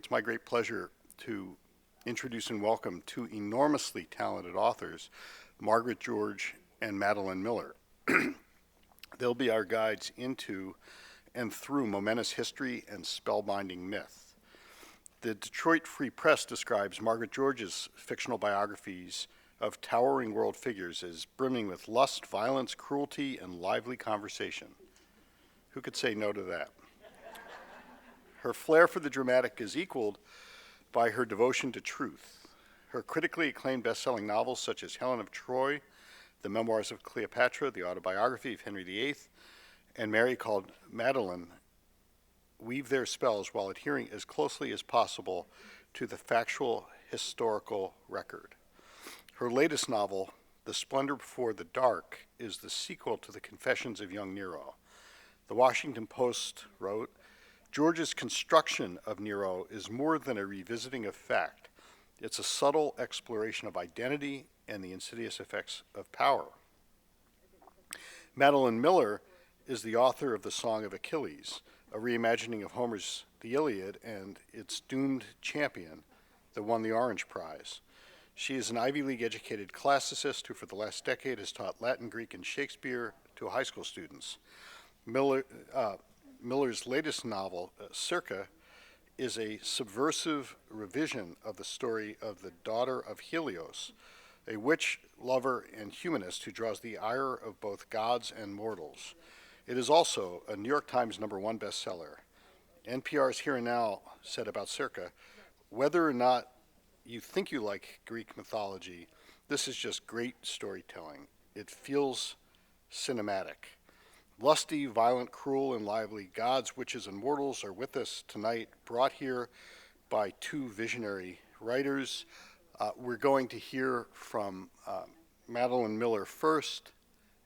it's my great pleasure to introduce and welcome two enormously talented authors, Margaret George and Madeline Miller. They'll be our guides into and through momentous history and spellbinding myth. The Detroit Free Press describes Margaret George's fictional biographies of towering world figures as brimming with lust, violence, cruelty, and lively conversation. Who could say no to that? Her flair for the dramatic is equaled by her devotion to truth. Her critically acclaimed best-selling novels such as Helen of Troy, the Memoirs of Cleopatra, the Autobiography of Henry VIII, and Mary Called Magdalene weave their spells while adhering as closely as possible to the factual historical record. Her latest novel, The Splendor Before the Dark, is the sequel to the Confessions of Young Nero. The Washington Post wrote, George's construction of Nero is more than a revisiting of fact. It's a subtle exploration of identity and the insidious effects of power. Madeline Miller is the author of the Song of Achilles, a reimagining of Homer's The Iliad and its doomed champion that won the Orange Prize. She is an Ivy League educated classicist who for the last decade has taught Latin, Greek, and Shakespeare to high school students. Miller's latest novel, Circe, is a subversive revision of the story of the daughter of Helios, a witch, lover, and humanist who draws the ire of both gods and mortals. It is also a New York Times #1 bestseller. NPR's Here and Now said about Circe, whether or not you think you like Greek mythology, this is just great storytelling. It feels cinematic. Lusty, violent, cruel, and lively gods, witches, and mortals are with us tonight, brought here by two visionary writers. We're going to hear from Madeline Miller first,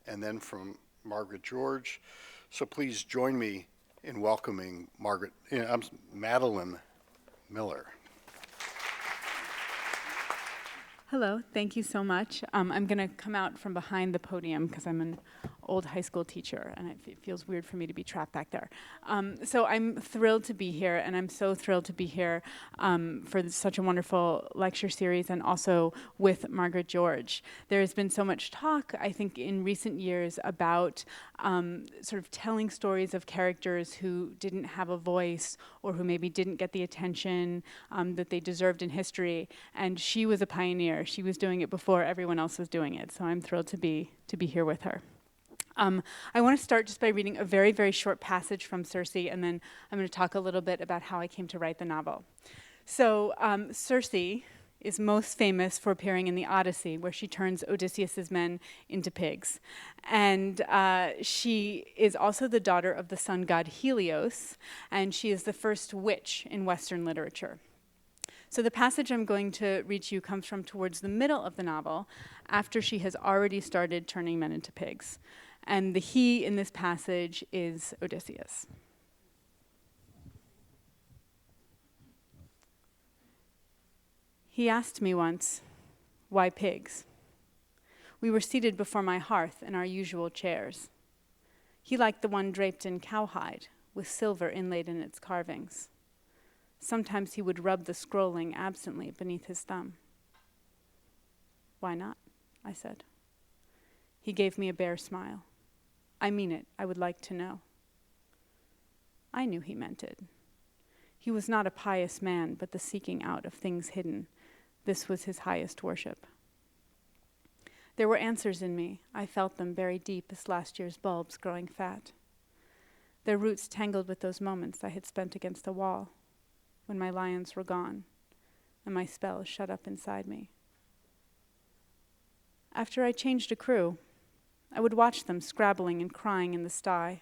and then from Margaret George. So please join me in welcoming Madeline Miller. Hello, thank you so much. I'm going to come out from behind the podium because I'm an old high school teacher and it feels weird for me to be trapped back there. So I'm thrilled to be here, and I'm so thrilled to be here for such a wonderful lecture series and also with Margaret George. There has been so much talk, I think, in recent years about sort of telling stories of characters who didn't have a voice or who maybe didn't get the attention that they deserved in history, and she was a pioneer. She was doing it before everyone else was doing it, so I'm thrilled to be here with her. I want to start just by reading a very, very short passage from Circe, and then I'm going to talk a little bit about how I came to write the novel. So Circe is most famous for appearing in the Odyssey, where she turns Odysseus's men into pigs. And she is also the daughter of the sun god Helios, and she is the first witch in Western literature. So the passage I'm going to read to you comes from towards the middle of the novel, after she has already started turning men into pigs. And the he in this passage is Odysseus. He asked me once, why pigs? We were seated before my hearth in our usual chairs. He liked the one draped in cowhide, with silver inlaid in its carvings. Sometimes he would rub the scrolling absently beneath his thumb. Why not? I said. He gave me a bare smile. I mean it, I would like to know. I knew he meant it. He was not a pious man, but the seeking out of things hidden. This was his highest worship. There were answers in me. I felt them buried deep as last year's bulbs growing fat. Their roots tangled with those moments I had spent against a wall, when my lions were gone, and my spells shut up inside me. After I changed a crew, I would watch them scrabbling and crying in the sty,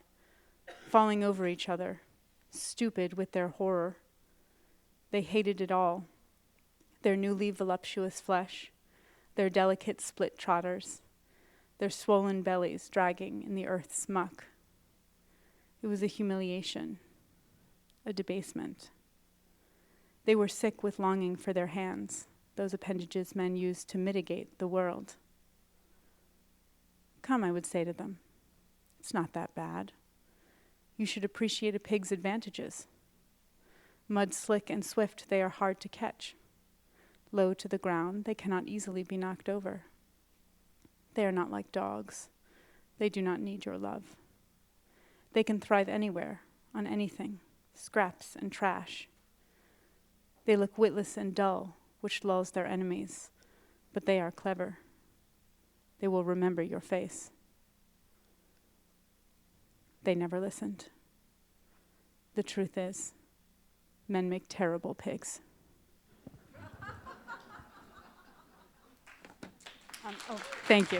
falling over each other, stupid with their horror. They hated it all, their newly voluptuous flesh, their delicate split trotters, their swollen bellies dragging in the earth's muck. It was a humiliation, a debasement. They were sick with longing for their hands, those appendages men used to mitigate the world. Come, I would say to them, it's not that bad. You should appreciate a pig's advantages. Mud slick and swift, they are hard to catch. Low to the ground, they cannot easily be knocked over. They are not like dogs. They do not need your love. They can thrive anywhere, on anything, scraps and trash. They look witless and dull, which lulls their enemies, but they are clever. They will remember your face. They never listened. The truth is, men make terrible pigs. Thank you.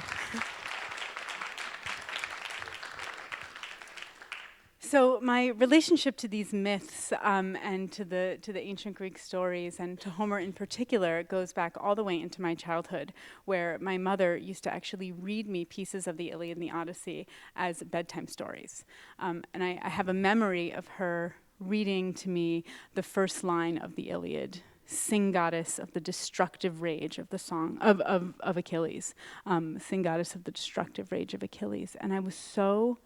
So my relationship to these myths and to the ancient Greek stories and to Homer in particular goes back all the way into my childhood, where my mother used to actually read me pieces of the Iliad and the Odyssey as bedtime stories. And I have a memory of her reading to me the first line of the Iliad. Sing goddess of the destructive rage of the Song of Achilles. Sing goddess of the destructive rage of Achilles. And I was so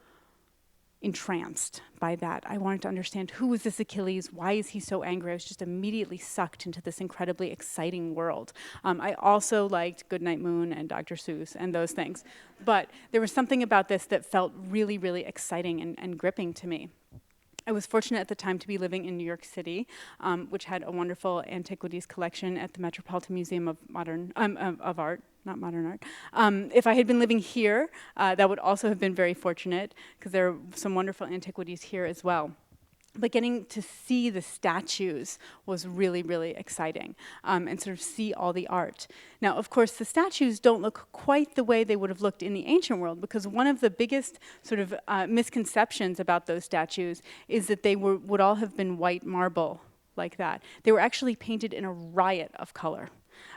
entranced by that. I wanted to understand, who is this Achilles? Why is he so angry? I was just immediately sucked into this incredibly exciting world. I also liked Goodnight Moon and Dr. Seuss and those things. But there was something about this that felt really, really exciting and gripping to me. I was fortunate at the time to be living in New York City, which had a wonderful antiquities collection at the Metropolitan Museum of of Art, not modern art. If I had been living here, that would also have been very fortunate, because there are some wonderful antiquities here as well. But getting to see the statues was really, really exciting, and sort of see all the art. Now, of course, the statues don't look quite the way they would have looked in the ancient world, because one of the biggest sort of misconceptions about those statues is that they would all have been white marble like that. They were actually painted in a riot of color.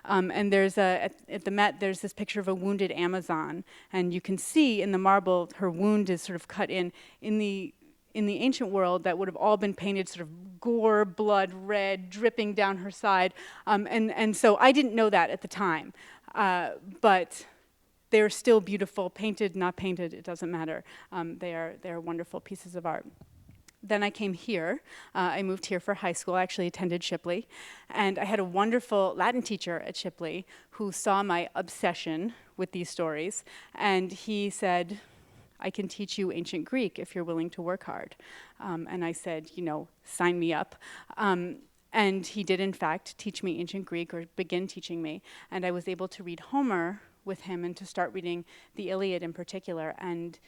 And there's at the Met, there's this picture of a wounded Amazon, and you can see in the marble her wound is sort of cut in the ancient world. That would have all been painted sort of gore, blood red, dripping down her side. And so I didn't know that at the time. But they're still beautiful, painted, not painted, it doesn't matter. They are wonderful pieces of art. Then I came here. I moved here for high school. I actually attended Shipley. And I had a wonderful Latin teacher at Shipley who saw my obsession with these stories. And he said, I can teach you ancient Greek if you're willing to work hard. And I said, sign me up. And he did, in fact, teach me ancient Greek, or begin teaching me. And I was able to read Homer with him and to start reading the Iliad in particular. And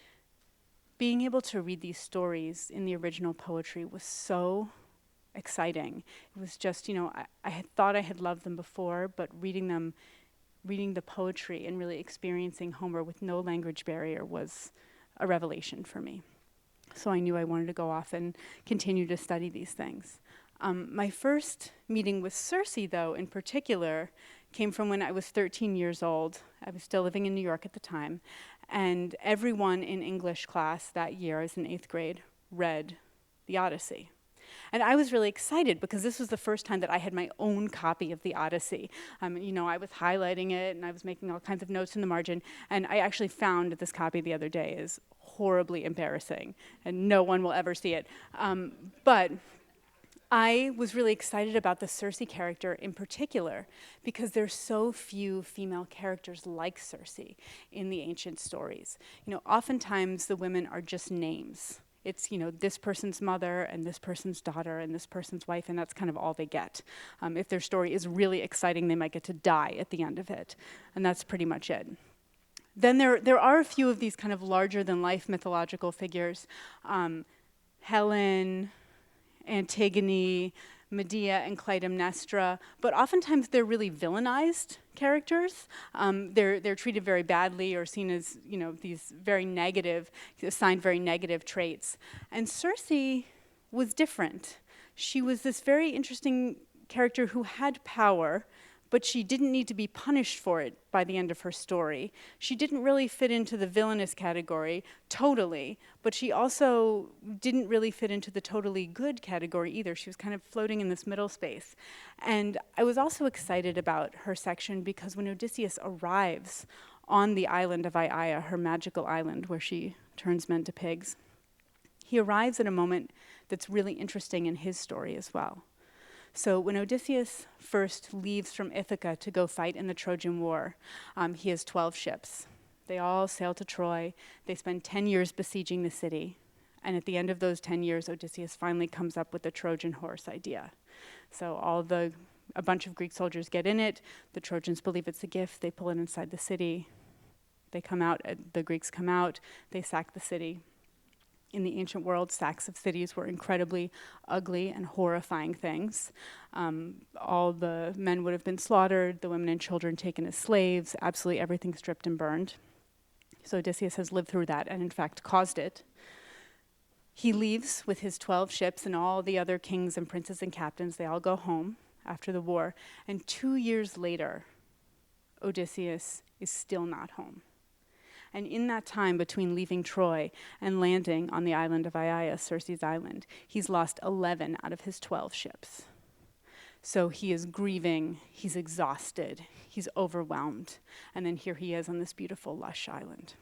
being able to read these stories in the original poetry was so exciting. It was just, I had thought I had loved them before, but reading the poetry and really experiencing Homer with no language barrier was a revelation for me. So I knew I wanted to go off and continue to study these things. My first meeting with Circe, though, in particular, came from when I was 13 years old. I was still living in New York at the time. And everyone in English class that year, I was in 8th grade, read the Odyssey. And I was really excited because this was the first time that I had my own copy of the Odyssey. I was highlighting it and I was making all kinds of notes in the margin. And I actually found this copy the other day is horribly embarrassing and no one will ever see it. But I was really excited about the Circe character in particular because there's so few female characters like Circe in the ancient stories. Oftentimes the women are just names. It's, this person's mother and this person's daughter and this person's wife, and that's kind of all they get. If their story is really exciting, they might get to die at the end of it, and that's pretty much it. Then there are a few of these kind of larger-than-life mythological figures. Helen, Antigone, Medea, and Clytemnestra, but oftentimes they're really villainized characters. They're treated very badly or seen as, these very negative, assigned very negative traits. And Circe was different. She was this very interesting character who had power, but she didn't need to be punished for it by the end of her story. She didn't really fit into the villainous category totally, but she also didn't really fit into the totally good category either. She was kind of floating in this middle space. And I was also excited about her section because when Odysseus arrives on the island of Aiaia, her magical island where she turns men to pigs, he arrives at a moment that's really interesting in his story as well. So when Odysseus first leaves from Ithaca to go fight in the Trojan War, he has 12 ships. They all sail to Troy. They spend 10 years besieging the city. And at the end of those 10 years, Odysseus finally comes up with the Trojan horse idea. So a bunch of Greek soldiers get in it. The Trojans believe it's a gift. They pull it inside the city. They come out, the Greeks come out. They sack the city. In the ancient world, sacks of cities were incredibly ugly and horrifying things. All the men would have been slaughtered, the women and children taken as slaves, absolutely everything stripped and burned. So Odysseus has lived through that and in fact caused it. He leaves with his 12 ships and all the other kings and princes and captains. They all go home after the war. And 2 years later, Odysseus is still not home. And in that time between leaving Troy and landing on the island of Aurea, Circe's island, he's lost 11 out of his 12 ships. So he is grieving, he's exhausted, he's overwhelmed. And then here he is on this beautiful, lush island.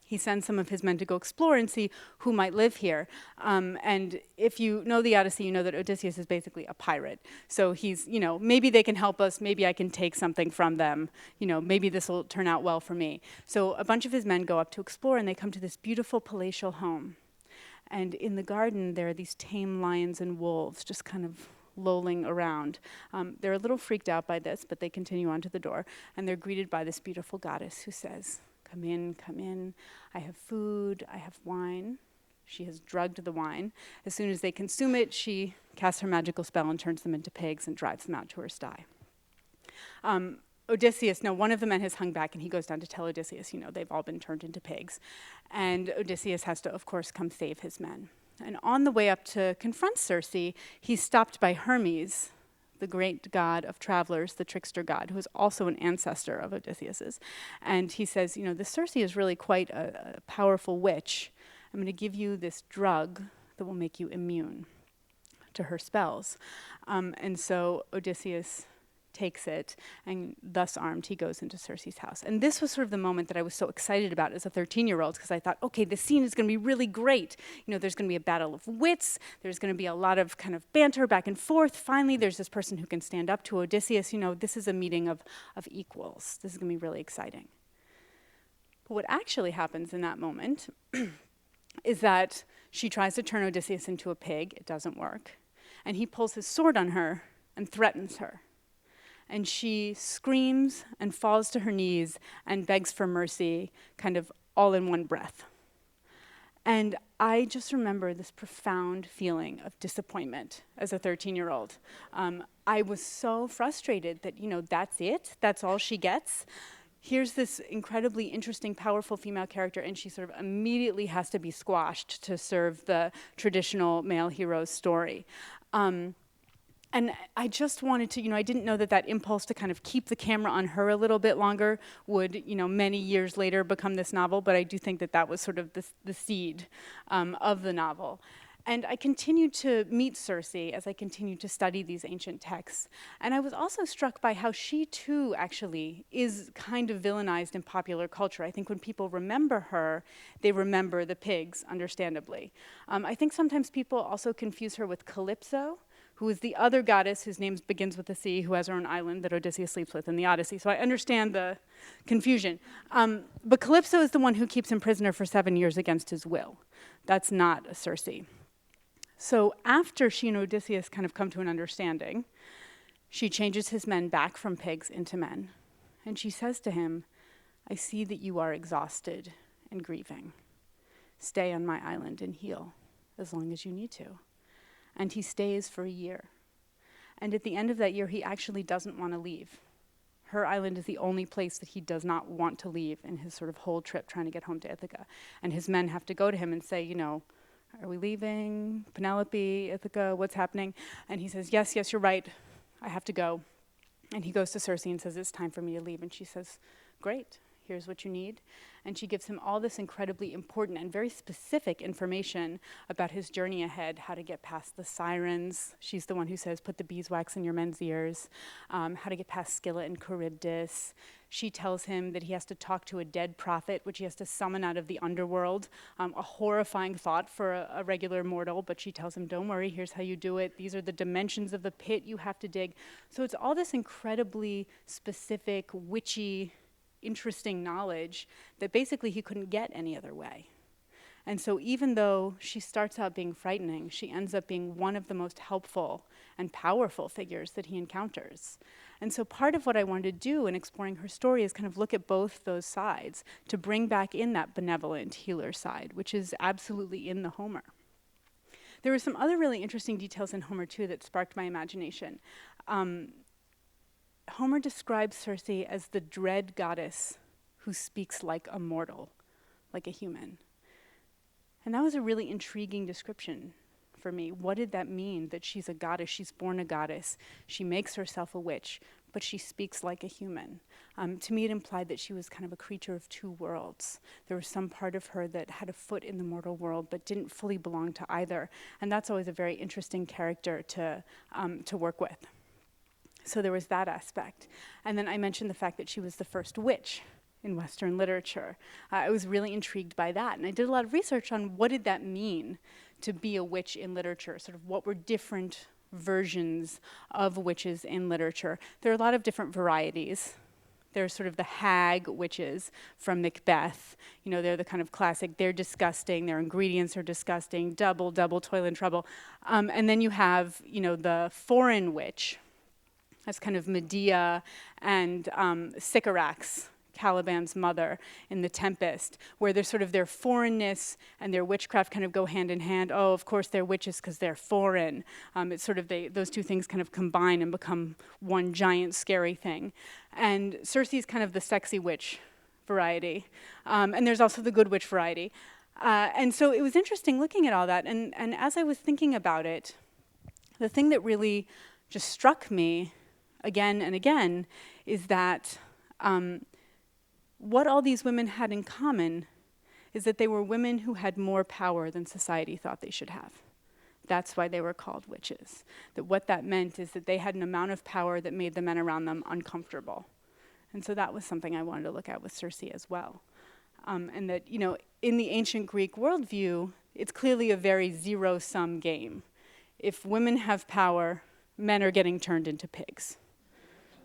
He sends some of his men to go explore and see who might live here. And if you know the Odyssey, you know that Odysseus is basically a pirate. So he's, maybe they can help us, maybe I can take something from them, maybe this will turn out well for me. So a bunch of his men go up to explore and they come to this beautiful palatial home. And in the garden, there are these tame lions and wolves just kind of lolling around. They're a little freaked out by this, but they continue on to the door. And they're greeted by this beautiful goddess who says, come in, I have food, I have wine. She has drugged the wine. As soon as they consume it, she casts her magical spell and turns them into pigs and drives them out to her sty. Odysseus, one of the men has hung back and he goes down to tell Odysseus, they've all been turned into pigs. And Odysseus has to, of course, come save his men. And on the way up to confront Circe, he's stopped by Hermes, the great god of travelers, the trickster god, who is also an ancestor of Odysseus's. And he says, this Circe is really quite a powerful witch. I'm going to give you this drug that will make you immune to her spells. And so Odysseus takes it, and thus armed, he goes into Circe's house. And this was sort of the moment that I was so excited about as a 13-year-old, because I thought, okay, this scene is going to be really great. There's going to be a battle of wits. There's going to be a lot of kind of banter back and forth. Finally, there's this person who can stand up to Odysseus. This is a meeting of equals. This is going to be really exciting. But what actually happens in that moment is that she tries to turn Odysseus into a pig. It doesn't work. And he pulls his sword on her and threatens her. And she screams and falls to her knees and begs for mercy, kind of all in one breath. And I just remember this profound feeling of disappointment as a 13-year-old. I was so frustrated that, that's it? That's all she gets? Here's this incredibly interesting, powerful female character, and she sort of immediately has to be squashed to serve the traditional male hero's story. And I just wanted to, I didn't know that impulse to kind of keep the camera on her a little bit longer would, many years later become this novel, but I do think that was sort of the seed of the novel. And I continued to meet Circe as I continued to study these ancient texts. And I was also struck by how she too actually is kind of villainized in popular culture. I think when people remember her, they remember the pigs, understandably. I think sometimes people also confuse her with Calypso, who is the other goddess whose name begins with a C, who has her own island that Odysseus sleeps with in the Odyssey. So I understand the confusion. But Calypso is the one who keeps him prisoner for 7 years against his will. That's not a Circe. So after she and Odysseus kind of come to an understanding, she changes his men back from pigs into men. And she says to him, I see that you are exhausted and grieving. Stay on my island and heal as long as you need to. And he stays for a year. And at the end of that year, he actually doesn't want to leave. Her island is the only place that he does not want to leave in his sort of whole trip trying to get home to Ithaca. And his men have to go to him and say, are we leaving? Penelope, Ithaca, what's happening? And he says, yes, you're right. I have to go. And he goes to Circe and says, it's time for me to leave. And she says, great, here's what you need. And she gives him all this incredibly important and very specific information about his journey ahead, how to get past the Sirens. She's the one who says, put the beeswax in your men's ears, how to get past Scylla and Charybdis. She tells him that he has to talk to a dead prophet, which he has to summon out of the underworld, a horrifying thought for a regular mortal, but she tells him, don't worry, here's how you do it. These are the dimensions of the pit you have to dig. So it's all this incredibly specific, witchy, interesting knowledge that basically he couldn't get any other way. And so even though she starts out being frightening, she ends up being one of the most helpful and powerful figures that he encounters. And so part of what I wanted to do in exploring her story is kind of look at both those sides to bring back in that benevolent healer side, which is absolutely in the Homer. There were some other really interesting details in Homer too that sparked my imagination. Homer describes Circe as the dread goddess who speaks like a mortal, like a human. And that was a really intriguing description for me. What did that mean, that she's a goddess, she's born a goddess, she makes herself a witch, but she speaks like a human? To me, it implied that she was kind of a creature of two worlds. There was some part of her that had a foot in the mortal world, but didn't fully belong to either. And that's always a very interesting character to work with. So there was that aspect. And then I mentioned the fact that she was the first witch in Western literature. I was really intrigued by that. And I did a lot of research on what did that mean to be a witch in literature, sort of what were different versions of witches in literature. There are a lot of different varieties. There's sort of the hag witches from Macbeth. You know, they're the kind of classic, they're disgusting, their ingredients are disgusting, double, toil and trouble. And then you have, you know, the foreign witch. That's kind of Medea and Sycorax, Caliban's mother in The Tempest, where there's sort of their foreignness and their witchcraft kind of go hand in hand. Oh, of course they're witches because they're foreign. It's sort of those two things kind of combine and become one giant scary thing. And Circe is kind of the sexy witch variety. And there's also the good witch variety. And so it was interesting looking at all that. And as I was thinking about it, the thing that really just struck me again and again is that what all these women had in common is that they were women who had more power than society thought they should have. That's why they were called witches. That what that meant is that they had an amount of power that made the men around them uncomfortable. And so that was something I wanted to look at with Circe as well. And that, you know, in the ancient Greek worldview, it's clearly a very zero-sum game. If women have power, men are getting turned into pigs.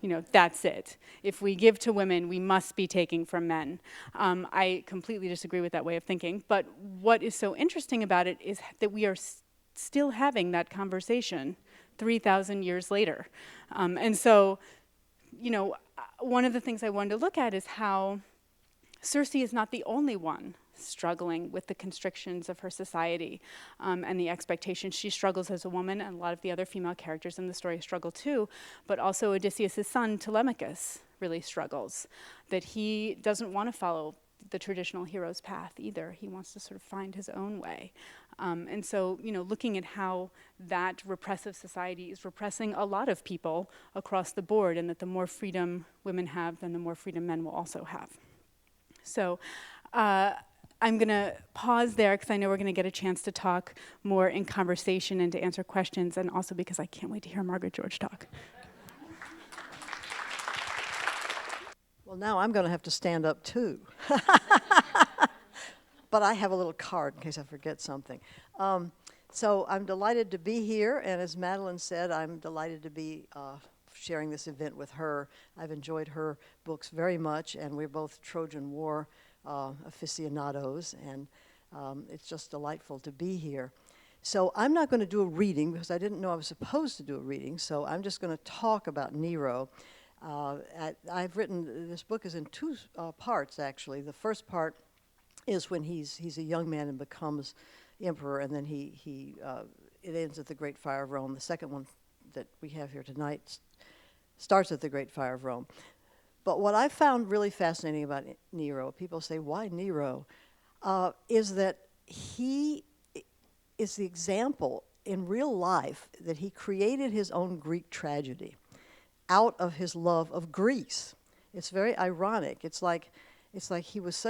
You know, that's it. If we give to women, we must be taking from men. I completely disagree with that way of thinking. But what is so interesting about it is that we are still having that conversation 3,000 years later. And so, you know, one of the things I wanted to look at is how Circe is not the only one struggling with the constrictions of her society and the expectations. She struggles as a woman, and a lot of the other female characters in the story struggle too, but also Odysseus' son, Telemachus, really struggles, that he doesn't want to follow the traditional hero's path either. He wants to sort of find his own way. And so, you know, looking at how that repressive society is repressing a lot of people across the board, and that the more freedom women have, then the more freedom men will also have. So, I'm going to pause there because I know we're going to get a chance to talk more in conversation and to answer questions, and also because I can't wait to hear Margaret George talk. Well, now I'm going to have to stand up too. But I have a little card in case I forget something. So I'm delighted to be here, and as Madeline said, I'm delighted to be sharing this event with her. I've enjoyed her books very much, and we're both Trojan War aficionados, and it's just delightful to be here. So I'm not going to do a reading because I didn't know I was supposed to do a reading, so I'm just going to talk about Nero. I've written, this book is in two parts actually. The first part is when he's a young man and becomes emperor, and then it ends at the Great Fire of Rome. The second one that we have here tonight starts at the Great Fire of Rome. But what I found really fascinating about Nero, people say, why Nero, is that he is the example in real life that he created his own Greek tragedy out of his love of Greece. It's very ironic. It's like it's like he was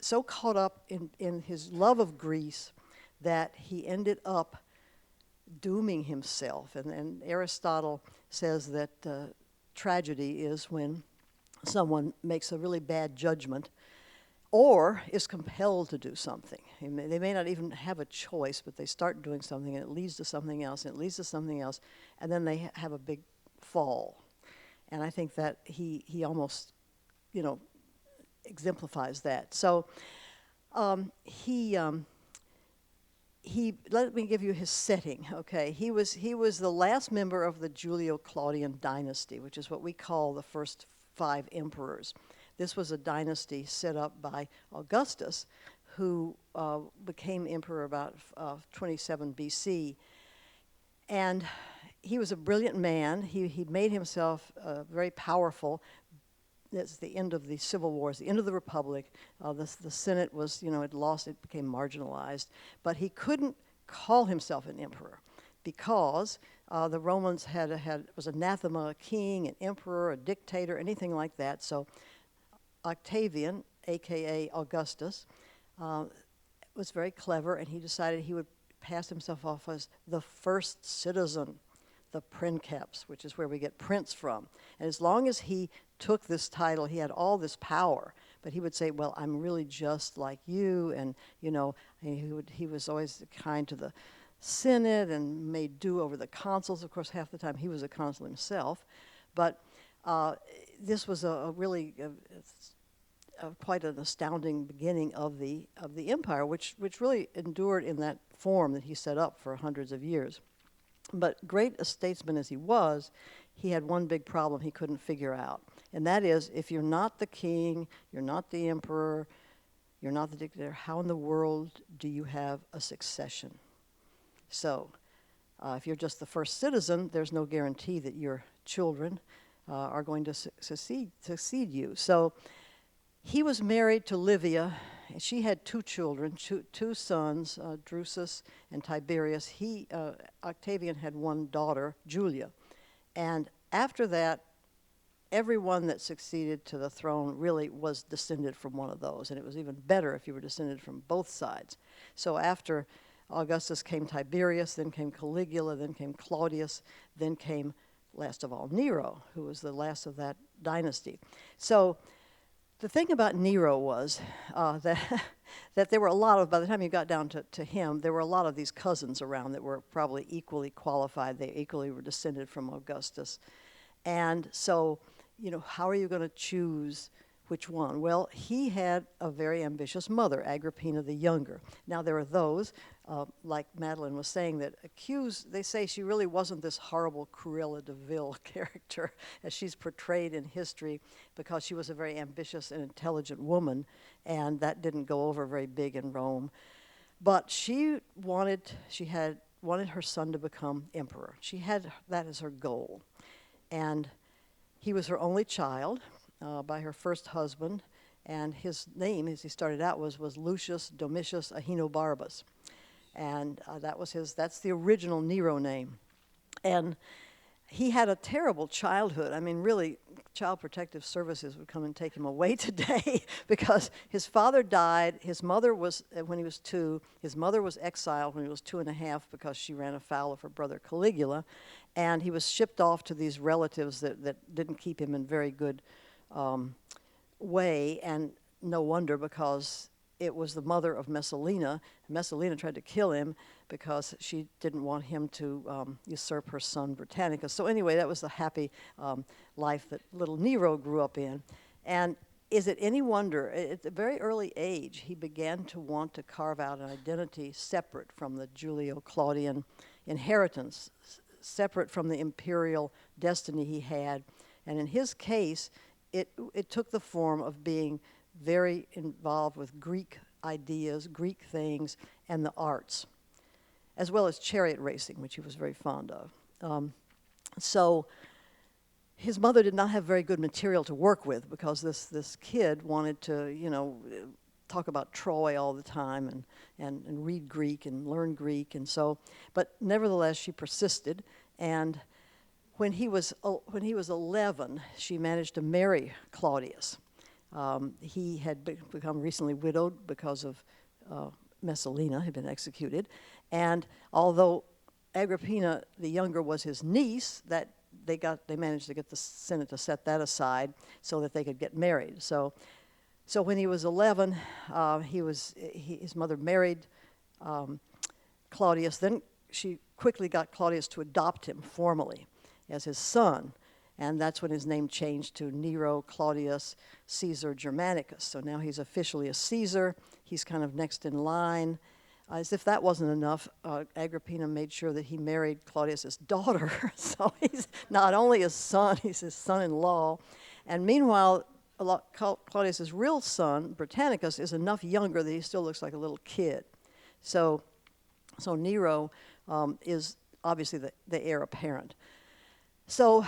so caught up in his love of Greece that he ended up dooming himself. And Aristotle says that tragedy is when someone makes a really bad judgment or is compelled to do something. They may not even have a choice, but they start doing something and it leads to something else, and it leads to something else, and then they have a big fall. And I think that he almost, exemplifies that. So let me give you his setting, okay? He was the last member of the Julio-Claudian dynasty, which is what we call the first 5 emperors. This was a dynasty set up by Augustus, who became emperor about 27 BC. And he was a brilliant man. He made himself very powerful. It's the end of the Civil Wars, the end of the Republic. The Senate was, it lost, it became marginalized. But he couldn't call himself an emperor because the Romans was anathema, a king, an emperor, a dictator, anything like that. So Octavian, a.k.a. Augustus, was very clever, and he decided he would pass himself off as the first citizen, the princeps, which is where we get prince from. And as long as he took this title, he had all this power, but he would say, well, I'm really just like you, and he was always kind to the Senate and made do over the consuls. Of course, half the time he was a consul himself, but this was a really quite an astounding beginning of the empire, which really endured in that form that he set up for hundreds of years. But great a statesman as he was, he had one big problem he couldn't figure out, and that is, if you're not the king, you're not the emperor, you're not the dictator, how in the world do you have a succession? So if you're just the first citizen, there's no guarantee that your children are going to succeed you. So he was married to Livia, and she had 2 children, two sons, Drusus and Tiberius. Octavian had 1 daughter, Julia. And after that, everyone that succeeded to the throne really was descended from one of those, and it was even better if you were descended from both sides. So after Augustus came Tiberius, then came Caligula, then came Claudius, then came, last of all, Nero, who was the last of that dynasty. So the thing about Nero was that there were a lot of, by the time you got down to him, there were a lot of these cousins around that were probably equally qualified. They equally were descended from Augustus. And so, how are you going to choose which one? Well, he had a very ambitious mother, Agrippina the Younger. Now, there are those, like Madeline was saying, that they say she really wasn't this horrible Cruella de Vil character as she's portrayed in history, because she was a very ambitious and intelligent woman, and that didn't go over very big in Rome. But she wanted her son to become emperor. She had that as her goal. And he was her only child by her first husband, and his name, as he started out, was Lucius Domitius Ahenobarbus. And that's the original Nero name. And he had a terrible childhood. I mean, really, Child Protective Services would come and take him away today because his father died. His mother was, when he was 2, his mother was exiled when he was 2.5 because she ran afoul of her brother Caligula. And he was shipped off to these relatives that didn't keep him in very good way, and no wonder, because it was the mother of Messalina. Messalina tried to kill him because she didn't want him to usurp her son Britannicus. So anyway, that was the happy life that little Nero grew up in. And is it any wonder, at a very early age, he began to want to carve out an identity separate from the Julio-Claudian inheritance, separate from the imperial destiny he had. And in his case, it took the form of being very involved with Greek ideas, Greek things, and the arts, as well as chariot racing, which he was very fond of. So his mother did not have very good material to work with, because this kid wanted to, talk about Troy all the time and read Greek and learn Greek, and so, but nevertheless she persisted, and when he was 11, she managed to marry Claudius. He had become recently widowed because of Messalina had been executed, and although Agrippina the younger was his niece, that they managed to get the Senate to set that aside so that they could get married. So when he was 11, his mother married Claudius. Then she quickly got Claudius to adopt him formally as his son. And that's when his name changed to Nero Claudius Caesar Germanicus. So now he's officially a Caesar. He's kind of next in line. As if that wasn't enough, Agrippina made sure that he married Claudius's daughter. So he's not only his son, he's his son-in-law. And meanwhile, Claudius's real son, Britannicus, is enough younger that he still looks like a little kid. So Nero is obviously the heir apparent. So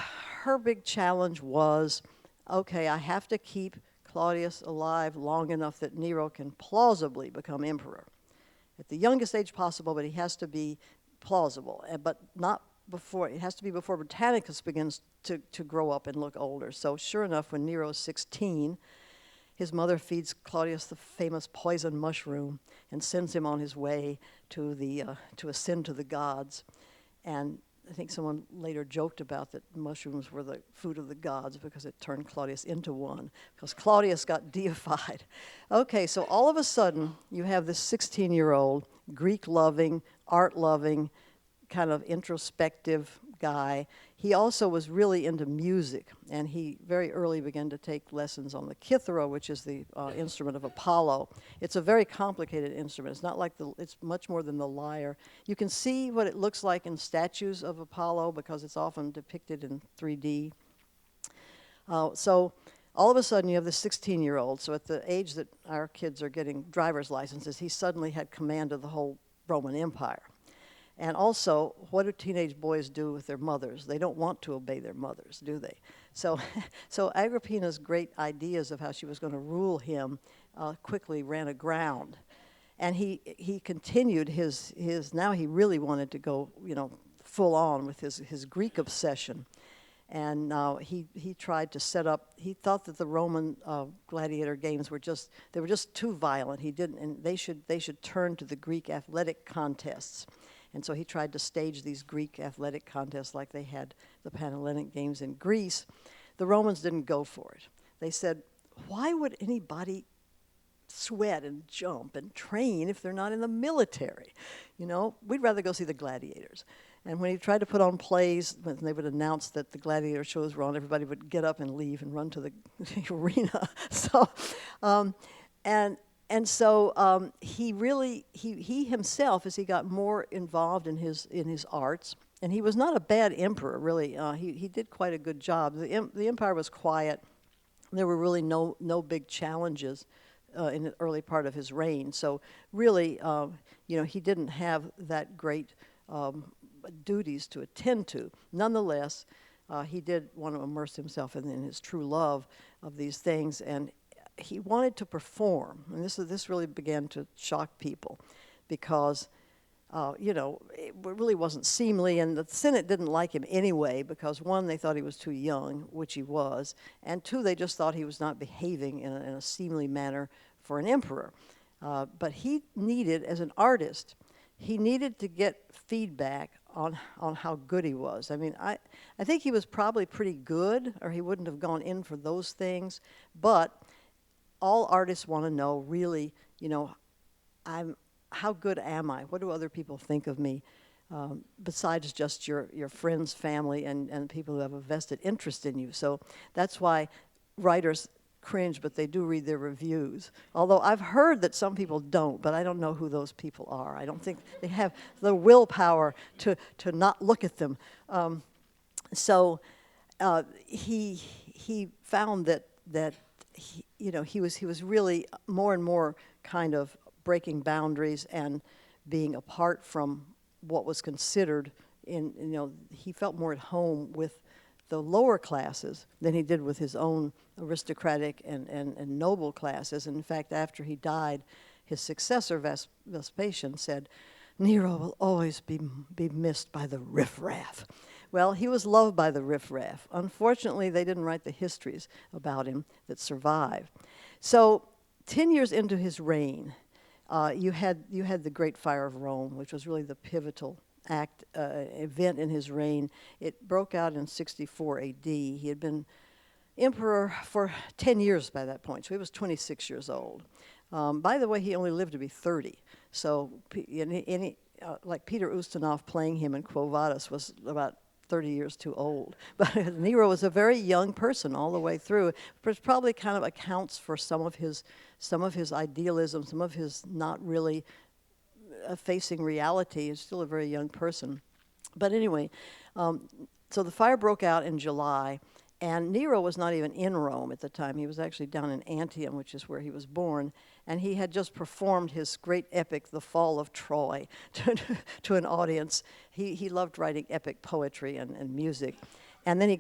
her big challenge was, okay, I have to keep Claudius alive long enough that Nero can plausibly become emperor. At the youngest age possible, but he has to be plausible, but not before. It has to be before Britannicus begins to grow up and look older. So sure enough, when Nero's 16, his mother feeds Claudius the famous poison mushroom and sends him on his way to ascend to the gods. And I think someone later joked about that mushrooms were the food of the gods because it turned Claudius into one, because Claudius got deified. Okay, so all of a sudden, you have this 16-year-old, Greek-loving, art-loving, kind of introspective guy. He also was really into music, and he very early began to take lessons on the kithara, which is the instrument of Apollo. It's a very complicated instrument. It's not like it's much more than the lyre. You can see what it looks like in statues of Apollo because it's often depicted in 3D. So all of a sudden you have this 16-year-old. So at the age that our kids are getting driver's licenses, he suddenly had command of the whole Roman Empire. And also, what do teenage boys do with their mothers? They don't want to obey their mothers, do they? So Agrippina's great ideas of how she was going to rule him quickly ran aground. And he continued his now he really wanted to go, full on with his Greek obsession. And he tried to set up, he thought that the Roman gladiator games were just too violent. He didn't, and they should turn to the Greek athletic contests. And so he tried to stage these Greek athletic contests like they had the Panhellenic Games in Greece. The Romans didn't go for it. They said, why would anybody sweat and jump and train if they're not in the military? We'd rather go see the gladiators. And when he tried to put on plays, when they would announce that the gladiator shows were on, everybody would get up and leave and run to the arena. So, And so he himself, as he got more involved in his arts, and he was not a bad emperor, really. He did quite a good job. The empire was quiet. There were really no big challenges in the early part of his reign. So really, he didn't have that great duties to attend to. Nonetheless, he did want to immerse himself in his true love of these things, and he wanted to perform, and this really began to shock people because, it really wasn't seemly, and the Senate didn't like him anyway because, one, they thought he was too young, which he was, and two, they just thought he was not behaving in a seemly manner for an emperor. But he needed, as an artist, he needed to get feedback on how good he was. I mean, I think he was probably pretty good, or he wouldn't have gone in for those things, but all artists want to know, really, how good am I? What do other people think of me? Besides just your friends, family, and people who have a vested interest in you. So that's why writers cringe, but they do read their reviews. Although I've heard that some people don't, but I don't know who those people are. I don't think they have the willpower to not look at them. So he found that he was really more and more kind of breaking boundaries and being apart from what was considered he felt more at home with the lower classes than he did with his own aristocratic and noble classes. And in fact, after he died, his successor, Vespasian, said, Nero will always be missed by the riffraff, Well, he was loved by the riffraff. Unfortunately, they didn't write the histories about him that survived. So 10 years into his reign, you had the Great Fire of Rome, which was really the pivotal event in his reign. It broke out in 64 AD. He had been emperor for 10 years by that point, so he was 26 years old. By the way, he only lived to be 30. So, like Peter Ustinov playing him in Quo Vadis was about 30 years too old. But Nero was a very young person all the way through, which probably kind of accounts for some of his idealism, some of his not really facing reality. He's still a very young person. But anyway, so the fire broke out in July, and Nero was not even in Rome at the time. He was actually down in Antium, which is where he was born, and he had just performed his great epic, The Fall of Troy, to an audience. He loved writing epic poetry and music. And then he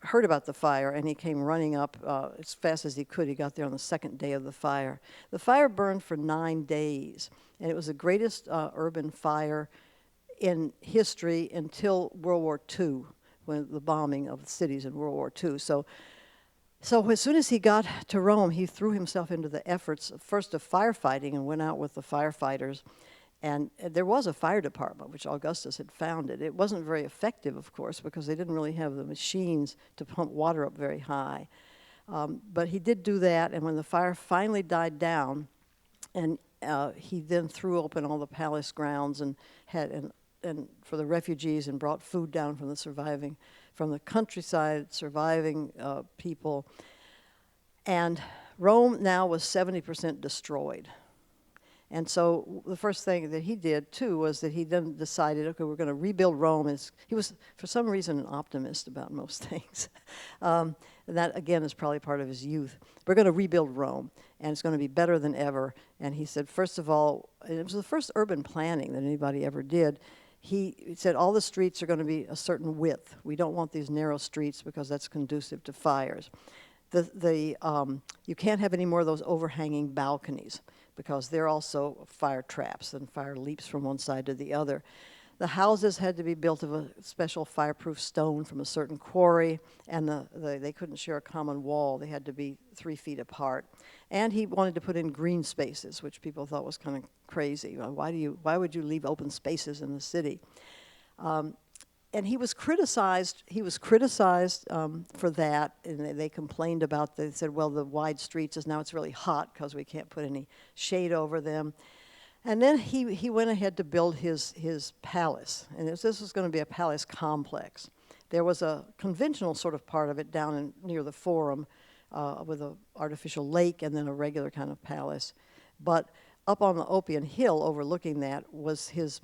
heard about the fire, and he came running up as fast as he could. He got there on the second day of the fire. The fire burned for 9 days, and it was the greatest urban fire in history until World War II, when the bombing of the cities in World War II. So as soon as he got to Rome, he threw himself into the efforts, first of firefighting, and went out with the firefighters. And there was a fire department, which Augustus had founded. It wasn't very effective, of course, because they didn't really have the machines to pump water up very high. But he did do that, and when the fire finally died down, and he then threw open all the palace grounds and for the refugees, and brought food down from the countryside, surviving people. And Rome now was 70% destroyed. And so the first thing that he did, too, was that he then decided, okay, we're going to rebuild Rome. He was, for some reason, an optimist about most things. And that, again, is probably part of his youth. We're going to rebuild Rome, and it's going to be better than ever. And he said, first of all, and it was the first urban planning that anybody ever did, he said all the streets are going to be a certain width. We don't want these narrow streets because that's conducive to fires. You can't have any more of those overhanging balconies, because they're also fire traps, and fire leaps from one side to the other. The houses had to be built of a special fireproof stone from a certain quarry, and they couldn't share a common wall. They had to be 3 feet apart. And he wanted to put in green spaces, which people thought was kind of crazy. Why would you leave open spaces in the city? And he was criticized. For that, and they complained about. They said, "Well, the wide streets it's really hot because we can't put any shade over them." And then he went ahead to build his palace, and this was going to be a palace complex. There was a conventional sort of part of it down near the Forum, with an artificial lake and then a regular kind of palace, but up on the Oppian Hill overlooking that was his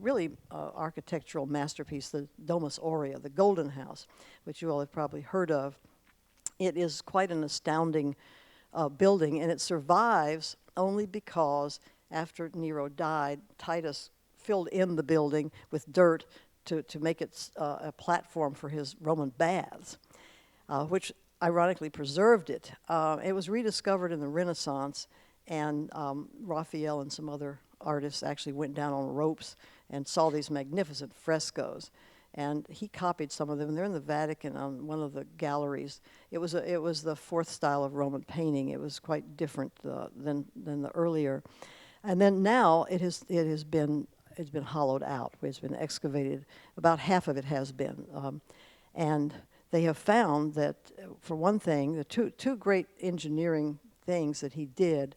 really architectural masterpiece, the Domus Aurea, the Golden House, which you all have probably heard of. It is quite an astounding building, and it survives only because after Nero died, Titus filled in the building with dirt to make it a platform for his Roman baths, which ironically preserved it. It was rediscovered in the Renaissance, and Raphael and some other artists actually went down on ropes and saw these magnificent frescoes. And he copied some of them, and they're in the Vatican on one of the galleries. It was the fourth style of Roman painting. It was quite different than the earlier. And then now it has been hollowed out. It's been excavated. About half of it has been, and they have found that, for one thing, the two great engineering things that he did.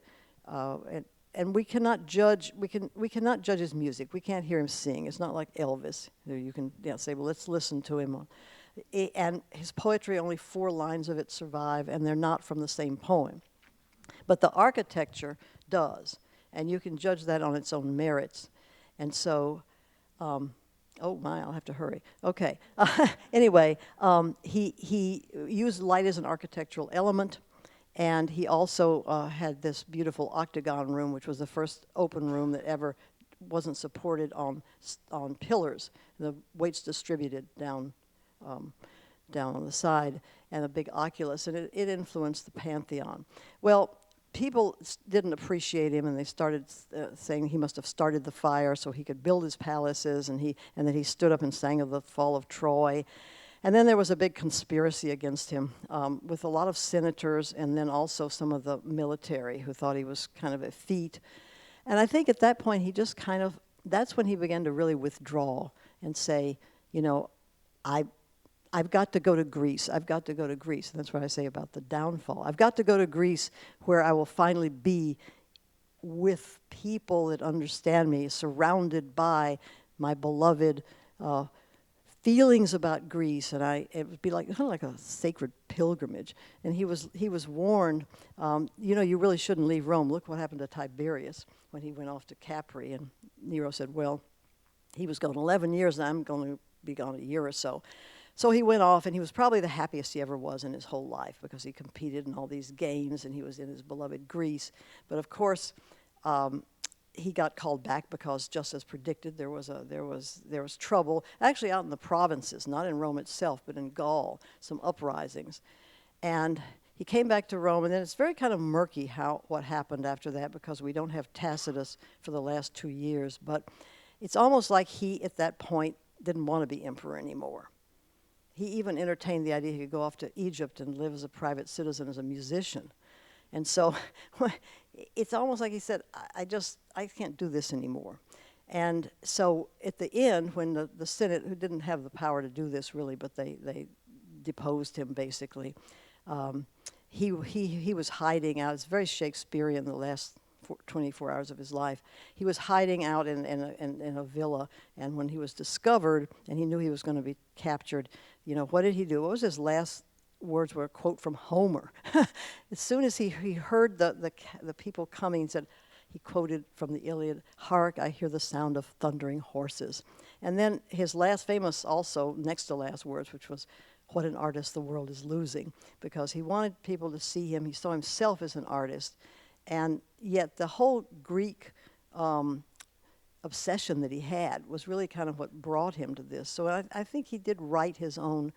And we cannot judge his music. We can't hear him sing. It's not like Elvis. You can say, well, let's listen to him. And his poetry, only 4 lines of it survive, and they're not from the same poem. But the architecture does, and you can judge that on its own merits. And so, oh my, I'll have to hurry. Okay. Anyway, he used light as an architectural element. And he also had this beautiful octagon room, which was the first open room that ever wasn't supported on pillars. The weight's distributed down on the side, and a big oculus, and it influenced the Pantheon. Well, people didn't appreciate him, and they started saying he must have started the fire so he could build his palaces, and that he stood up and sang of the fall of Troy. And then there was a big conspiracy against him with a lot of senators, and then also some of the military who thought he was kind of effete. And I think at that point he just kind of, that's when he began to really withdraw and say, you know, I've got to go to Greece. I've got to go to Greece. And that's what I say about the downfall. I've got to go to Greece where I will finally be with people that understand me, surrounded by my beloved feelings about Greece. And it would be like kind of like a sacred pilgrimage. And he was warned, you know, you really shouldn't leave Rome. Look what happened to Tiberius when he went off to Capri. And Nero said, well, he was gone 11 years, and I'm going to be gone a year or so. So he went off, and he was probably the happiest he ever was in his whole life because he competed in all these games, and he was in his beloved Greece. But of course, he got called back because, just as predicted, there was trouble actually out in the provinces, not in Rome itself, but in Gaul, some uprisings, and he came back to Rome. And then it's very kind of murky what happened after that because we don't have Tacitus for the last 2 years. But it's almost like he, at that point, didn't want to be emperor anymore. He even entertained the idea he could go off to Egypt and live as a private citizen, as a musician. And so it's almost like he said, I can't do this anymore. And so at the end, when the Senate, who didn't have the power to do this really, but they deposed him basically, he was hiding out. It's very Shakespearean, the last 24 hours of his life. He was hiding out in a villa, and when he was discovered and he knew he was going to be captured, you know, what did he do? What was his last words? Were a quote from Homer. As soon as he heard the people coming, he quoted from the Iliad, "Hark, I hear the sound of thundering horses." And then his last famous, also next to last words, which was, "What an artist the world is losing," because he wanted people to see him. He saw himself as an artist. And yet the whole Greek obsession that he had was really kind of what brought him to this. So I think he did write his own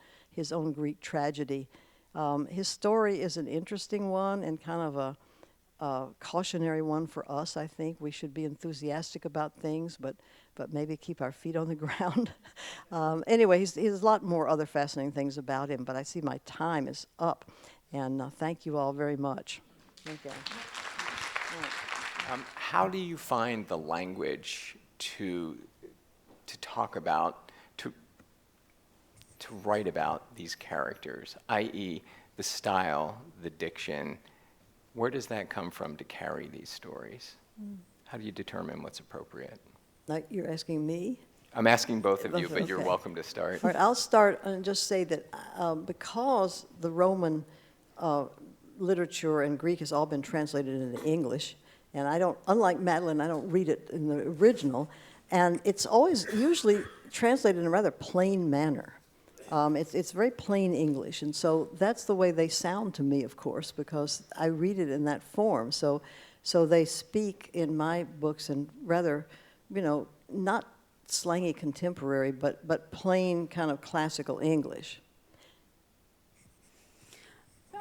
Greek tragedy. His story is an interesting one and kind of a cautionary one for us, I think. We should be enthusiastic about things, but maybe keep our feet on the ground. Anyway, he has a lot more other fascinating things about him, but I see my time is up. And thank you all very much. Thank you. How do you find the language to talk about, to write about these characters, i.e. the style, the diction? Where does that come from to carry these stories? How do you determine what's appropriate? Like you're asking me? I'm asking both of you, but you're Okay. welcome to start. All right, I'll start and just say that because the Roman literature and Greek has all been translated into English, and I don't, unlike Madeline, I don't read it in the original, and it's always usually translated in a rather plain manner. It's very plain English, and so that's the way they sound to me, of course, because I read it in that form. So they speak in my books in rather, you know, not slangy contemporary, but plain kind of classical English.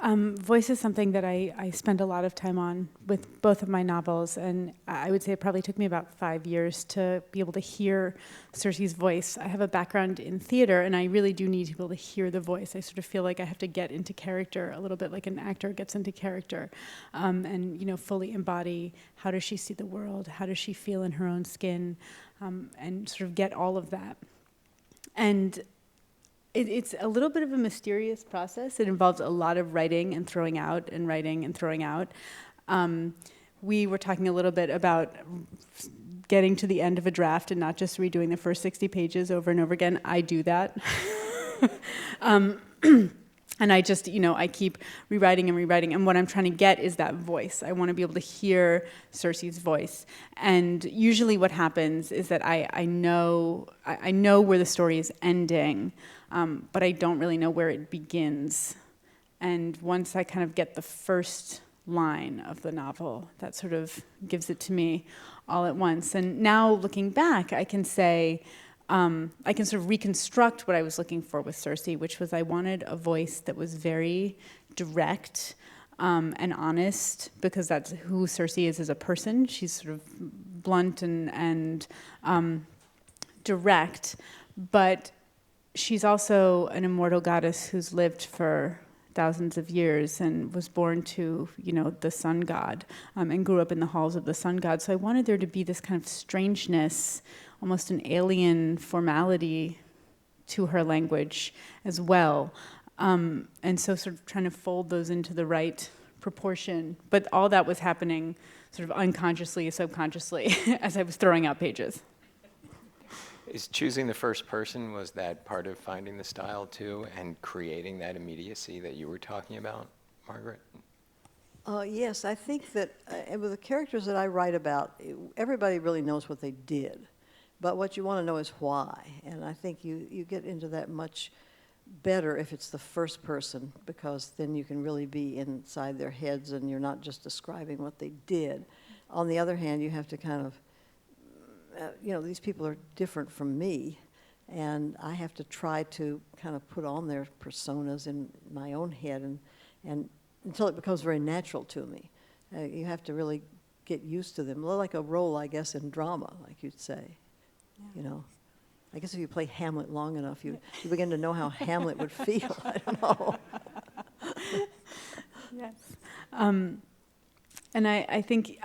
Voice is something that I spend a lot of time on with both of my novels, and I would say it probably took me about 5 years to be able to hear Circe's voice. I have a background in theater, and I really do need to be able to hear the voice. I sort of feel like I have to get into character a little bit like an actor gets into character, and, you know, fully embody how does she see the world, how does she feel in her own skin, and sort of get all of that. And it's a little bit of a mysterious process. It involves a lot of writing and throwing out and writing and throwing out. We were talking a little bit about getting to the end of a draft and not just redoing the first 60 pages over and over again. I do that. And I just, you know, I keep rewriting and rewriting. And what I'm trying to get is that voice. I want to be able to hear Circe's voice. And usually what happens is that I know where the story is ending, but I don't really know where it begins. And once I kind of get the first line of the novel, that sort of gives it to me all at once. And now looking back, I can say, I can sort of reconstruct what I was looking for with Circe, which was I wanted a voice that was very direct, and honest, because that's who Circe is as a person. She's sort of blunt and direct, but she's also an immortal goddess who's lived for thousands of years and was born to, the sun god, and grew up in the halls of the sun god. So I wanted there to be this kind of strangeness, almost an alien formality to her language as well. And so sort of trying to fold those into the right proportion. But all that was happening sort of unconsciously, subconsciously, as I was throwing out pages. Is choosing the first person, was that part of finding the style too, and creating that immediacy that you were talking about, Margaret? Yes, I think that with the characters that I write about, everybody really knows what they did. But what you want to know is why. And I think you get into that much better if it's the first person, because then you can really be inside their heads and you're not just describing what they did. On the other hand, you have to kind of, these people are different from me, and I have to try to kind of put on their personas in my own head and until it becomes very natural to me. You have to really get used to them, like a role, I guess, in drama, like you'd say. Yeah. I guess if you play Hamlet long enough, you begin to know how Hamlet would feel. I don't know. Yes. And I think,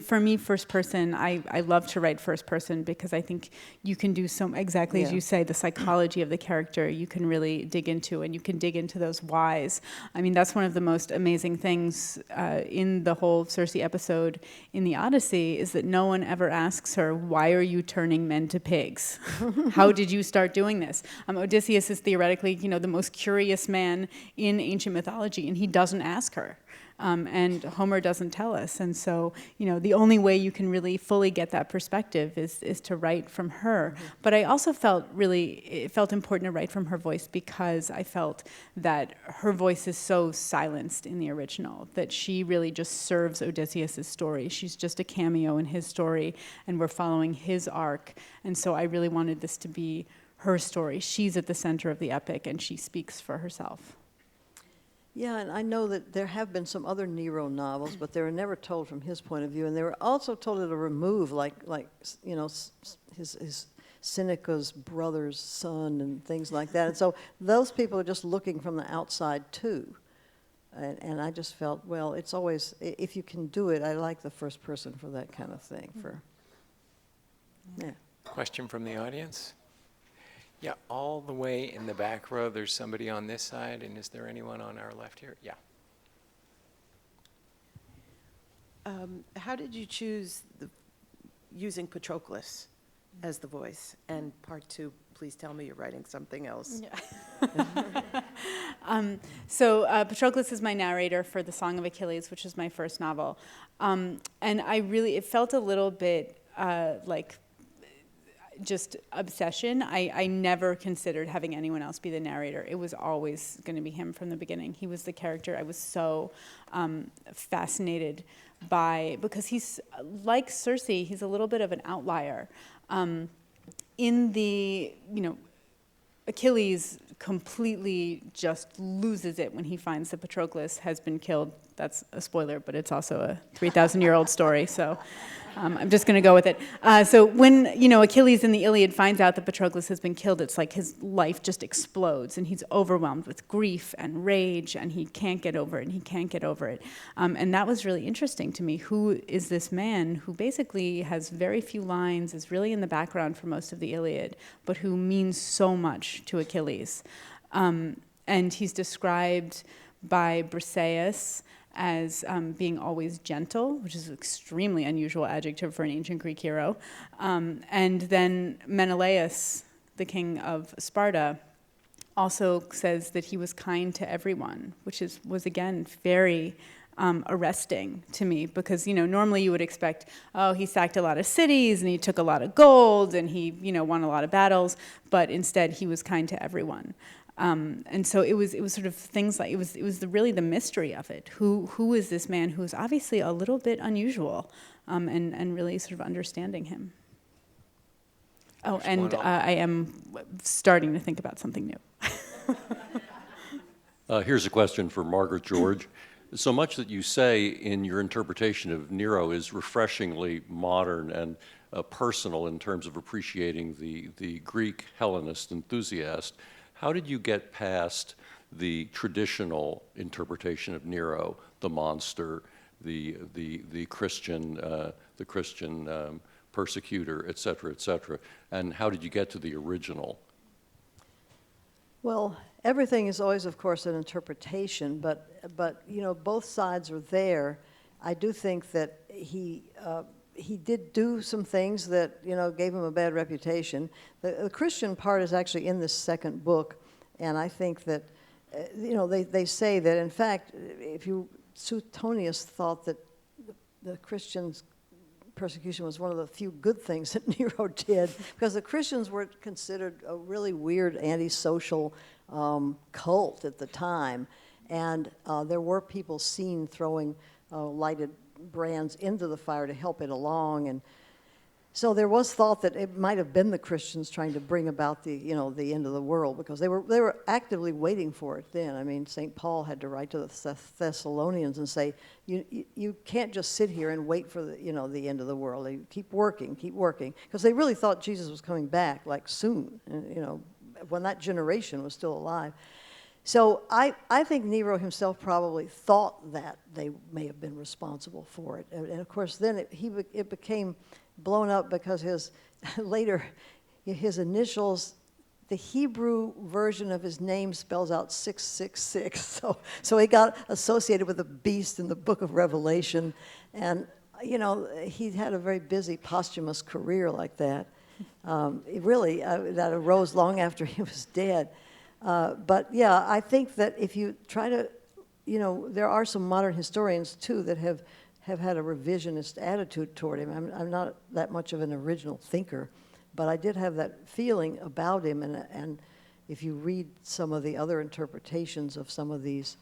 for me, first person, I love to write first person because I think you can do exactly as you say, the psychology of the character you can really dig into, and you can dig into those whys. That's one of the most amazing things in the whole Circe episode in the Odyssey, is that no one ever asks her, why are you turning men to pigs? How did you start doing this? Odysseus is theoretically, the most curious man in ancient mythology, and he doesn't ask her. And Homer doesn't tell us. And so, the only way you can really fully get that perspective is to write from her. Mm-hmm. But I also it felt important to write from her voice, because I felt that her voice is so silenced in the original, that she really just serves Odysseus' story. She's just a cameo in his story, and we're following his arc. And so I really wanted this to be her story. She's at the center of the epic, and she speaks for herself. Yeah, and I know that there have been some other Nero novels, but they were never told from his point of view, and they were also told at a remove, like his Seneca's brother's son and things like that. And so those people are just looking from the outside too. And I just felt, well, it's always, if you can do it, I like the first person for that kind of thing. Question from the audience? Yeah, all the way in the back row, there's somebody on this side, and is there anyone on our left here? Yeah. How did you choose using Patroclus as the voice? And part two, please tell me you're writing something else. Yeah. So Patroclus is my narrator for the Song of Achilles, which is my first novel. And it felt a little bit like just obsession. I never considered having anyone else be the narrator. It was always going to be him from the beginning. He was the character I was so fascinated by, because he's like Circe, he's a little bit of an outlier. In the, Achilles completely just loses it when he finds that Patroclus has been killed. That's a spoiler, but it's also a 3,000-year-old story, so I'm just going to go with it. So when, Achilles in the Iliad finds out that Patroclus has been killed, it's like his life just explodes, and he's overwhelmed with grief and rage, and he can't get over it, and that was really interesting to me. Who is this man who basically has very few lines, is really in the background for most of the Iliad, but who means so much to Achilles? And he's described by Briseis as being always gentle, which is an extremely unusual adjective for an ancient Greek hero. And then Menelaus, the king of Sparta, also says that he was kind to everyone, which was again very arresting to me, because normally you would expect, he sacked a lot of cities and he took a lot of gold and he won a lot of battles, but instead he was kind to everyone. And so it was sort of things like, it was really the mystery of it. Who is this man who is obviously a little bit unusual, and really sort of understanding him. Oh, and I am starting to think about something new. Here's a question for Margaret George. So much that you say in your interpretation of Nero is refreshingly modern and personal in terms of appreciating the Greek Hellenist enthusiast. How did you get past the traditional interpretation of Nero, the monster, the Christian persecutor, et cetera, and how did you get to the original? Well, everything is always, of course, an interpretation, but you know, both sides are there. I do think that he did do some things that, you know, gave him a bad reputation. The Christian part is actually in this second book, and I think that, you know, they say that, in fact, if you, Suetonius thought that the Christians' persecution was one of the few good things that Nero did, because the Christians were considered a really weird antisocial cult at the time, and there were people seen throwing lighted brands into the fire to help it along, and so there was thought that it might have been the Christians trying to bring about the, you know, the end of the world, because they were actively waiting for it then. I mean, St. Paul had to write to the Thessalonians and say, you can't just sit here and wait for the, you know, the end of the world. You keep working, because they really thought Jesus was coming back, like, soon, you know, when that generation was still alive. So I think Nero himself probably thought that they may have been responsible for it, and of course then it became blown up because his initials, the Hebrew version of his name spells out 666, so he got associated with the beast in the book of Revelation, and you know, he had a very busy posthumous career like that. That arose long after he was dead. But yeah, I think that if you try to, you know, there are some modern historians too that have had a revisionist attitude toward him. I'm not that much of an original thinker, but I did have that feeling about him, and if you read some of the other interpretations of some of these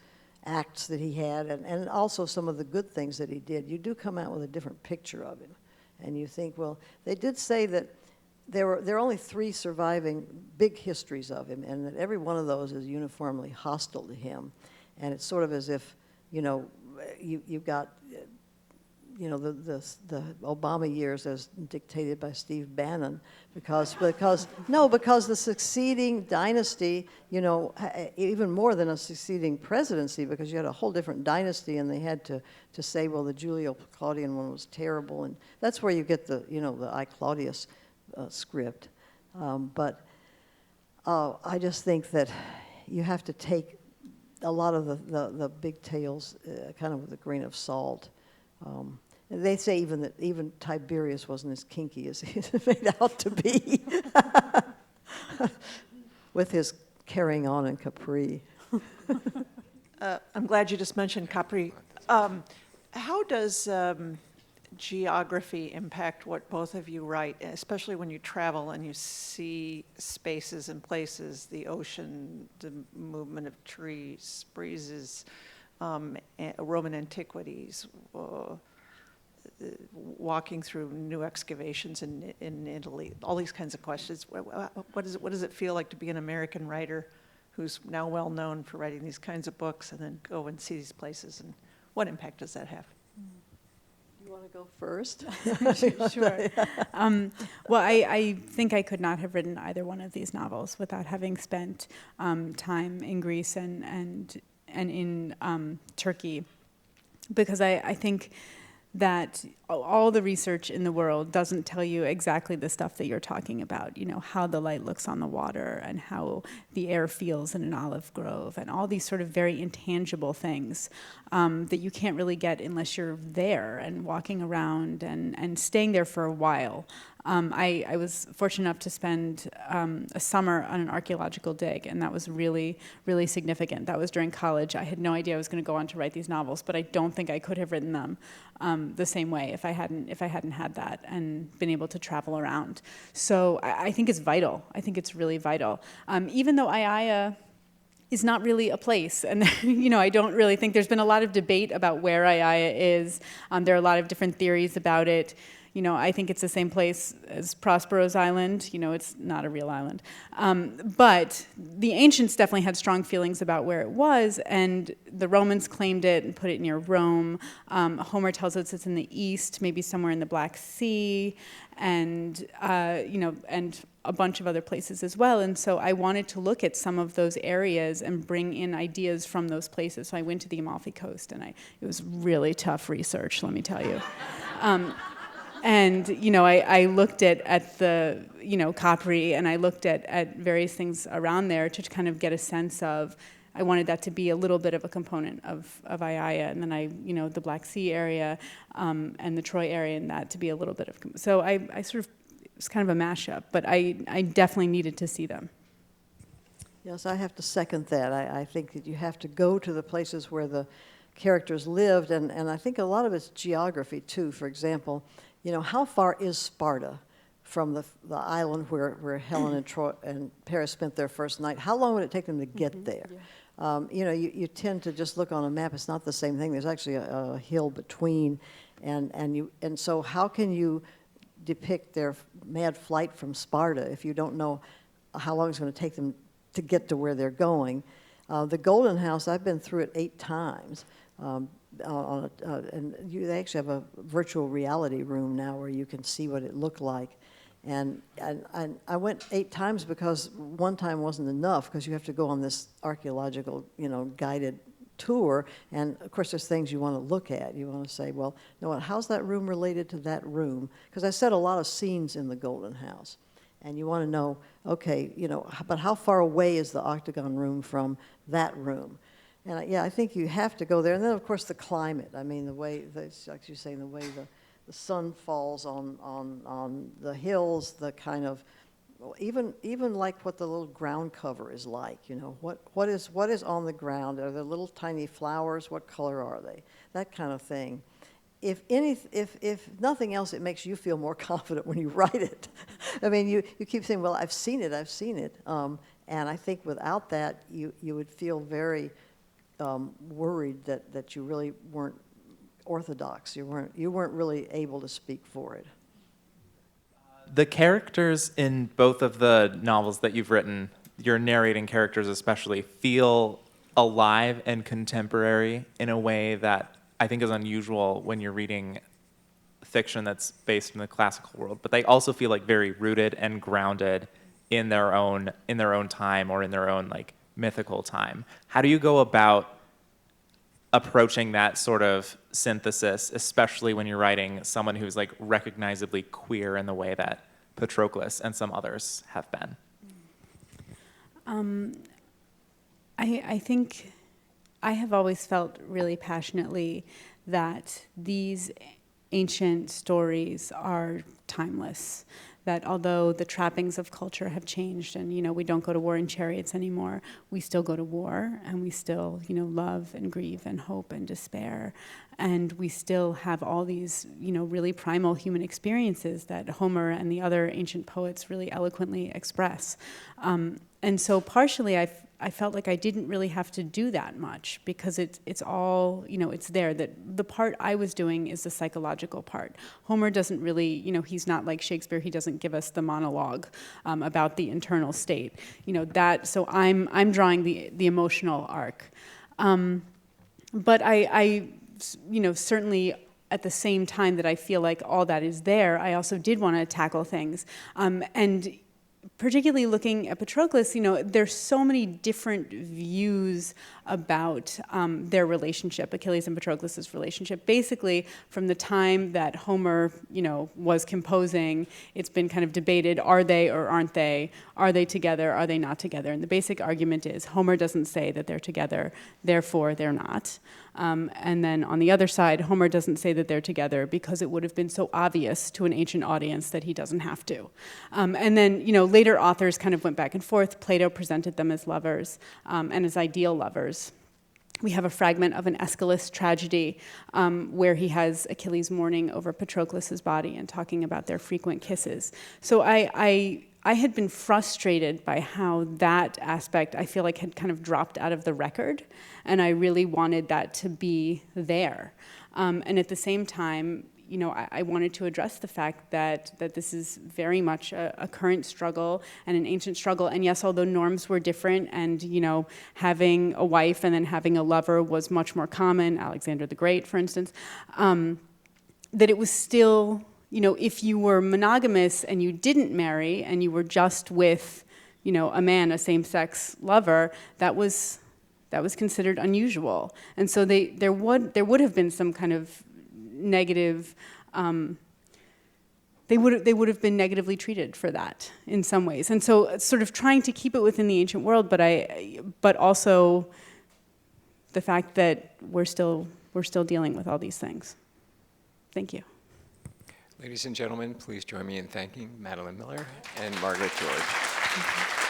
acts that he had, and also some of the good things that he did, you do come out with a different picture of him. And you think, well, they did say that there are only 3 surviving big histories of him, and that every one of those is uniformly hostile to him. And it's sort of as if, you know, you've got, you know, the Obama years as dictated by Steve Bannon, because the succeeding dynasty, you know, even more than a succeeding presidency, because you had a whole different dynasty, and they had to say, well, the Julio-Claudian one was terrible, and that's where you get the, you know, the I Claudius script. But I just think that you have to take a lot of the big tales kind of with a grain of salt. They say even Tiberius wasn't as kinky as he's made out to be with his carrying on in Capri. I'm glad you just mentioned Capri. How does geography impact what both of you write, especially when you travel and you see spaces and places, the ocean, the movement of trees, breezes, Roman antiquities, walking through new excavations in Italy, all these kinds of questions. What does it feel like to be an American writer who's now well known for writing these kinds of books, and then go and see these places, and what impact does that have? You want to go first? Sure. Well, I think I could not have written either one of these novels without having spent time in Greece and in Turkey, because I think that all the research in the world doesn't tell you exactly the stuff that you're talking about, you know, how the light looks on the water and how the air feels in an olive grove and all these sort of very intangible things that you can't really get unless you're there and walking around and staying there for a while. I was fortunate enough to spend a summer on an archaeological dig, and that was really, really significant. That was during college. I had no idea I was going to go on to write these novels, but I don't think I could have written them the same way if I hadn't had that and been able to travel around. So I think it's vital. I think it's really vital. Even though Aurea is not really a place, and you know, I don't really think there's been a lot of debate about where Aurea is. There are a lot of different theories about it. I think it's the same place as Prospero's island. It's not a real island. But the ancients definitely had strong feelings about where it was, and the Romans claimed it and put it near Rome. Homer tells us it's in the east, maybe somewhere in the Black Sea, and and a bunch of other places as well. And so I wanted to look at some of those areas and bring in ideas from those places. So I went to the Amalfi Coast, and it was really tough research, let me tell you. And, I looked at the, Capri, and I looked at various things around there to kind of get a sense of, I wanted that to be a little bit of a component of Aiaia, and then the Black Sea area and the Troy area, and that to be a little bit of, so I sort of, it was kind of a mashup, but I definitely needed to see them. Yes, I have to second that. I think that you have to go to the places where the characters lived, and I think a lot of it's geography too. For example, how far is Sparta from the island where Helen and Troy and Paris spent their first night? How long would it take them to get there? Yeah. You tend to just look on a map. It's not the same thing. There's actually a hill between, and so how can you depict their mad flight from Sparta if you don't know how long it's going to take them to get to where they're going? The Golden House, I've been through it 8 times. They actually have a virtual reality room now where you can see what it looked like. And I went 8 times because one time wasn't enough, because you have to go on this archaeological, guided tour. And of course, there's things you want to look at. You want to say, well, how's that room related to that room? Because I set a lot of scenes in the Golden House. And you want to know, okay, but how far away is the octagon room from that room? And I think you have to go there. And then, of course, the climate. I mean, the way, like you're saying, the way the sun falls on the hills, the kind of, even like what the little ground cover is like. What is on the ground? Are there little tiny flowers? What color are they? That kind of thing. If nothing else, it makes you feel more confident when you write it. I mean, you keep saying, well, I've seen it. And I think without that, you would feel very worried that you really weren't orthodox. You weren't really able to speak for it. The characters in both of the novels that you've written, your narrating characters especially, feel alive and contemporary in a way that I think is unusual when you're reading fiction that's based in the classical world. But they also feel like very rooted and grounded in their own time, or in their own mythical time. How do you go about approaching that sort of synthesis, especially when you're writing someone who's recognizably queer in the way that Patroclus and some others have been? I think I have always felt really passionately that these ancient stories are timeless. That although the trappings of culture have changed, and we don't go to war in chariots anymore, we still go to war, and we still love and grieve and hope and despair, and we still have all these really primal human experiences that Homer and the other ancient poets really eloquently express. And so partially I felt like I didn't really have to do that much, because it's all, it's there. That the part I was doing is the psychological part. Homer doesn't really, he's not like Shakespeare. He doesn't give us the monologue about the internal state. So I'm drawing the emotional arc. But I certainly at the same time that I feel like all that is there, I also did want to tackle things. And particularly looking at Patroclus, there's so many different views about their relationship, Achilles and Patroclus' relationship. Basically, from the time that Homer, was composing, it's been kind of debated, are they or aren't they? Are they together? Are they not together? And the basic argument is Homer doesn't say that they're together, therefore they're not. And then on the other side, Homer doesn't say that they're together because it would have been so obvious to an ancient audience that he doesn't have to. And then, later authors kind of went back and forth. Plato presented them as lovers and as ideal lovers. We have a fragment of an Aeschylus tragedy where he has Achilles mourning over Patroclus' body and talking about their frequent kisses. So I had been frustrated by how that aspect, I feel like, had kind of dropped out of the record, and I really wanted that to be there. And at the same time, I wanted to address the fact that this is very much a current struggle and an ancient struggle. And yes, although norms were different, and having a wife and then having a lover was much more common, Alexander the Great, for instance, that it was still, if you were monogamous and you didn't marry and you were just with, a man, a same-sex lover, that was considered unusual. And so there would have been some kind of negative, they would have been negatively treated for that in some ways. And so sort of trying to keep it within the ancient world, but also the fact that we're still dealing with all these things. Thank you. Ladies and gentlemen, please join me in thanking Madeline Miller and Margaret George.